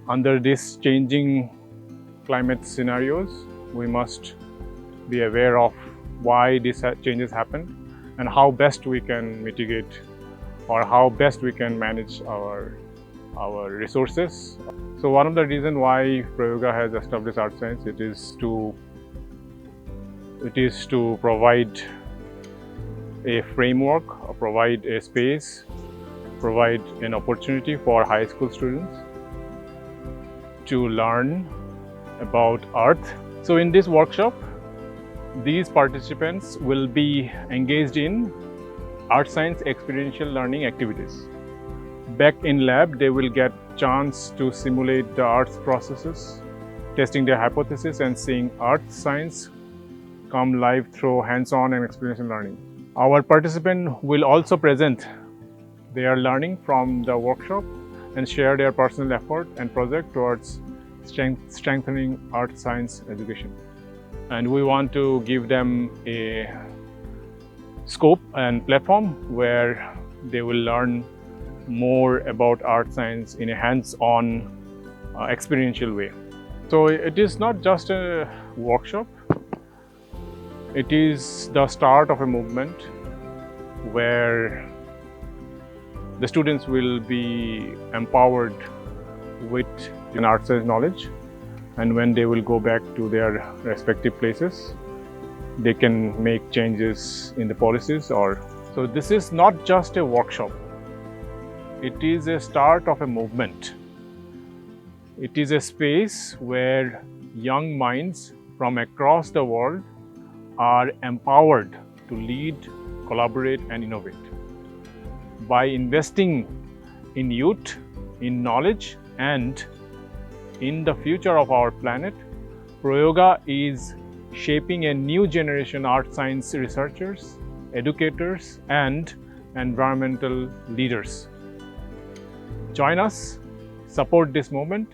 Under these changing climate scenarios, we must be aware of why these changes happen and how best we can mitigate or how best we can manage our resources. So one of the reasons why Prayoga has established Art Science, it is to provide a framework, provide a space, provide an opportunity for high school students to learn about Earth. So in this workshop, these participants will be engaged in art science experiential learning activities. Back in lab, they will get chance to simulate the arts processes, testing their hypothesis and seeing art science come live through hands-on and experiential learning. Our participant will also present their learning from the workshop and share their personal effort and project towards strengthening art science education. And we want to give them a scope and platform where they will learn more about art science in a hands-on experiential way. So it is not just a workshop, it is the start of a movement where the students will be empowered with an art science knowledge, and when they will go back to their respective places, they can make changes in the policies. So this is not just a workshop, it is a start of a movement. It is a space where young minds from across the world are empowered to lead, collaborate and innovate. By investing in youth, in knowledge and in the future of our planet, Prayoga is shaping a new generation art science researchers, educators and environmental leaders. Join us, support this movement,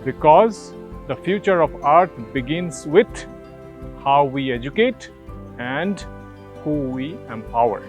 because the future of art begins with how we educate and who we empower.